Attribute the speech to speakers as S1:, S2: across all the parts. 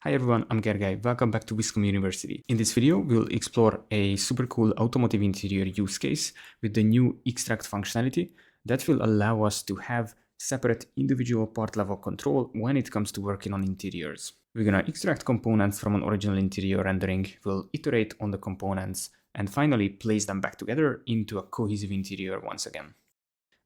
S1: Hi everyone, I'm Gergely. Welcome back to Vizcom University. In this video, we'll explore a super cool automotive interior use case with the new extract functionality that will allow us to have separate individual part level control when it comes to working on interiors. We're gonna extract components from an original interior rendering, we'll iterate on the components, and finally place them back together into a cohesive interior once again.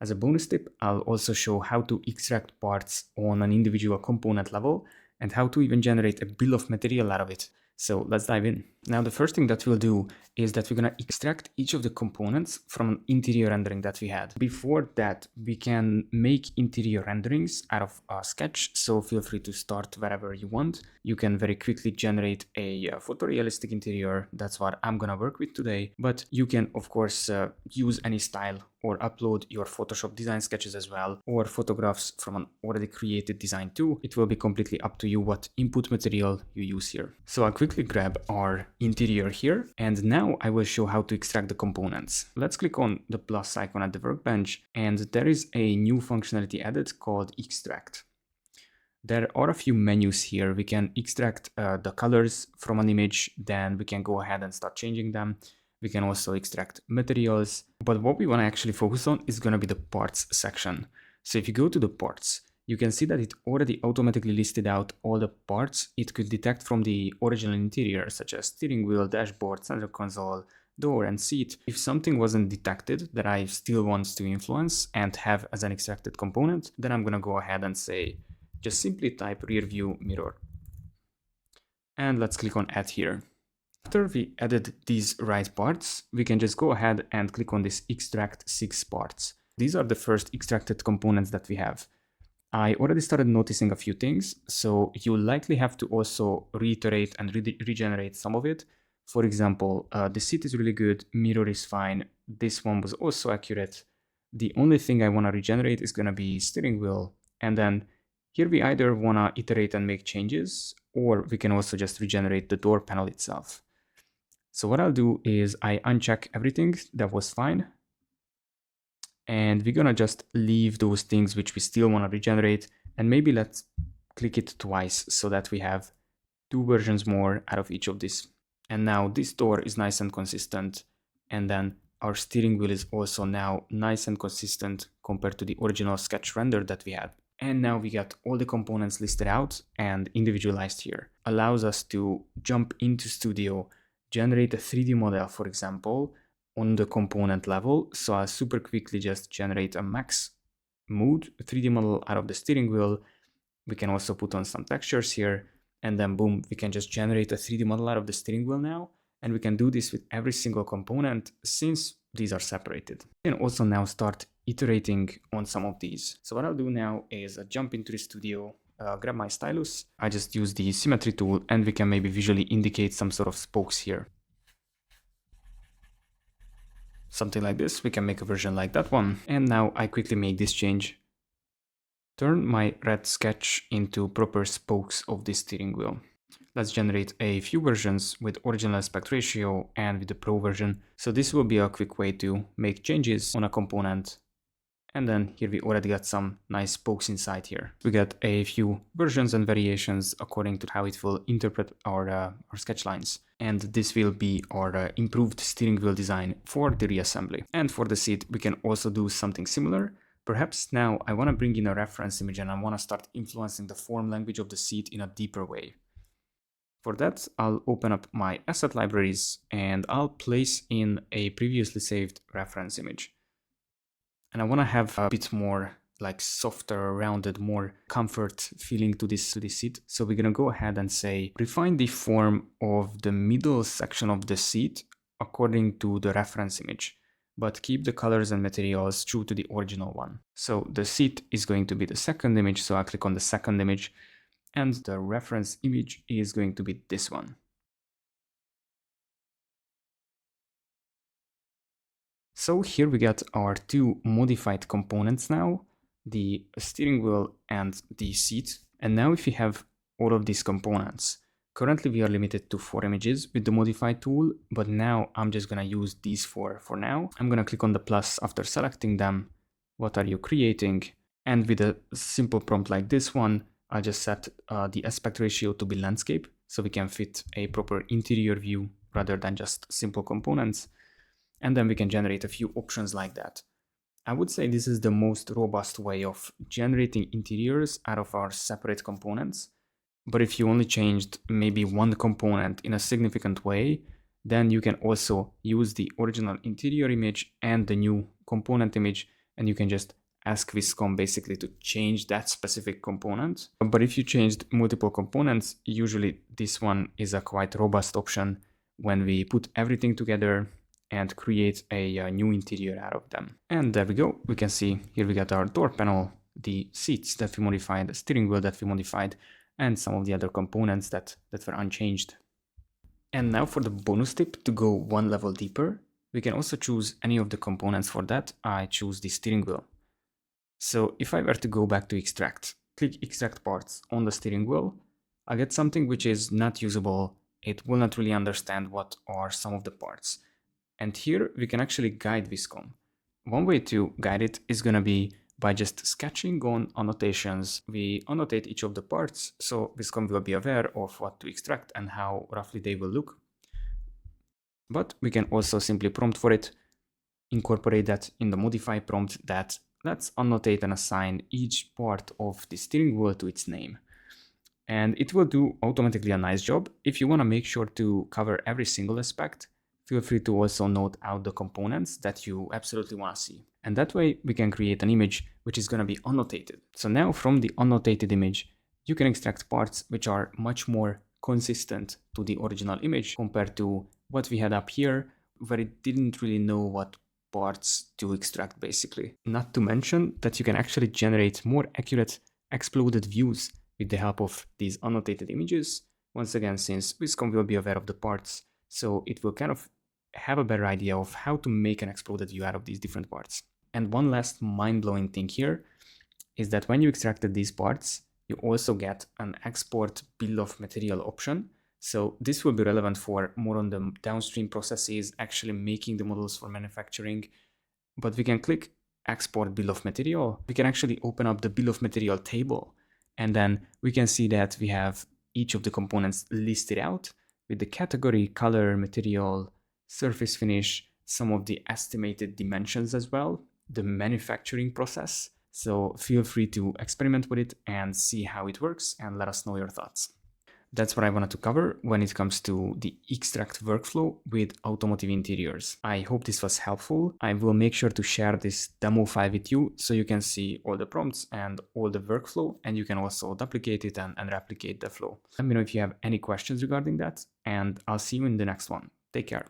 S1: As a bonus tip, I'll also show how to extract parts on an individual component level and how to even generate a bill of material out of it. So let's dive in. Now the first thing that we'll do is that we're going to extract each of the components from an interior rendering that we had. Before that, we can make interior renderings out of a sketch, so feel free to start wherever you want. You can very quickly generate a photorealistic interior. That's what I'm going to work with today, but you can of course use any style or upload your Photoshop design sketches as well, or photographs from an already created design too. It will be completely up to you what input material you use here. So I'll quickly grab our interior here, and now I will show how to extract the components. Let's click on the plus icon at the workbench, and there is a new functionality added called Extract. There are a few menus here. We can extract the colors from an image, then we can go ahead and start changing them. We can also extract materials, but what we want to actually focus on is going to be the parts section. So if you go to the parts, you can see that it already automatically listed out all the parts it could detect from the original interior, such as steering wheel, dashboard, center console, door, and seat. If something wasn't detected that I still want to influence and have as an extracted component, then I'm going to go ahead and say, just simply type rear view mirror. And let's click on add here. After we added these right parts, we can just go ahead and click on this extract 6 parts. These are the first extracted components that we have. I already started noticing a few things, so you likely have to also reiterate and regenerate some of it. For example, the seat is really good, mirror is fine, this one was also accurate. The only thing I want to regenerate is going to be steering wheel, and then here we either want to iterate and make changes, or we can also just regenerate the door panel itself. So what I'll do is I uncheck everything that was fine, and we're gonna just leave those things which we still want to regenerate, and maybe let's click it twice so that we have 2 versions more out of each of these. And now this door is nice and consistent, and then our steering wheel is also now nice and consistent compared to the original sketch render that we had. And now we got all the components listed out and individualized here. Allows us to jump into Studio, generate a 3D model, for example, on the component level. So I'll super quickly just generate a max mood 3D model out of the steering wheel. We can also put on some textures here, and then boom, we can just generate a 3D model out of the steering wheel now. And we can do this with every single component since these are separated. We can also now start iterating on some of these. So what I'll do now is jump into the studio, grab my stylus. I just use the symmetry tool, and we can maybe visually indicate some sort of spokes here. Something like this. We can make a version like that one. And now I quickly make this change. Turn my red sketch into proper spokes of this steering wheel. Let's generate a few versions with original aspect ratio and with the pro version. So this will be a quick way to make changes on a component. And then here we already got some nice spokes inside here. We got a few versions and variations according to how it will interpret our sketch lines. And this will be our improved steering wheel design for the reassembly. And for the seat, we can also do something similar. Perhaps now I want to bring in a reference image and I want to start influencing the form language of the seat in a deeper way. For that, I'll open up my asset libraries and I'll place in a previously saved reference image. And I want to have a bit more like softer, rounded, more comfort feeling to this seat. So we're going to go ahead and say, refine the form of the middle section of the seat according to the reference image, but keep the colors and materials true to the original one. So the seat is going to be the second image. So I click on the second image, and the reference image is going to be this one. So here we got our 2 modified components now, the steering wheel and the seat. And now if we have all of these components, currently we are limited to 4 images with the modify tool, but now I'm just gonna use these 4 for now. I'm gonna click on the plus after selecting them. What are you creating? And with a simple prompt like this one, I just set the aspect ratio to be landscape so we can fit a proper interior view rather than just simple components. And then we can generate a few options like that. I would say this is the most robust way of generating interiors out of our separate components. But if you only changed maybe one component in a significant way, then you can also use the original interior image and the new component image, and you can just ask Vizcom basically to change that specific component. But if you changed multiple components, usually this one is a quite robust option when we put everything together and create a new interior out of them. And there we go. We can see here we got our door panel, the seats that we modified, the steering wheel that we modified, and some of the other components that were unchanged. And now for the bonus tip to go one level deeper, we can also choose any of the components. For that, I choose the steering wheel. So if I were to go back to extract, click extract parts on the steering wheel, I get something which is not usable. It will not really understand what are some of the parts. And here we can actually guide Vizcom. One way to guide it is going to be by just sketching on annotations. We annotate each of the parts so Vizcom will be aware of what to extract and how roughly they will look. But we can also simply prompt for it, incorporate that in the modify prompt that let's annotate and assign each part of the steering wheel to its name. And it will do automatically a nice job. If you want to make sure to cover every single aspect, feel free to also note out the components that you absolutely want to see. And that way we can create an image which is going to be annotated. So now from the annotated image, you can extract parts which are much more consistent to the original image compared to what we had up here, where it didn't really know what parts to extract basically. Not to mention that you can actually generate more accurate exploded views with the help of these annotated images. Once again, since Vizcom will be aware of the parts, so it will kind of have a better idea of how to make an exploded view out of these different parts. And one last mind-blowing thing here is that when you extracted these parts, you also get an export bill of material option. So this will be relevant for more on the downstream processes, actually making the models for manufacturing. But we can click export bill of material. We can actually open up the bill of material table, and then we can see that we have each of the components listed out with the category, color, material, surface finish, some of the estimated dimensions as well, the manufacturing process. So feel free to experiment with it and see how it works and let us know your thoughts. That's what I wanted to cover when it comes to the extract workflow with automotive interiors. I hope this was helpful. I will make sure to share this demo file with you so you can see all the prompts and all the workflow, and you can also duplicate it and replicate the flow. Let me know if you have any questions regarding that, and I'll see you in the next one. Take care.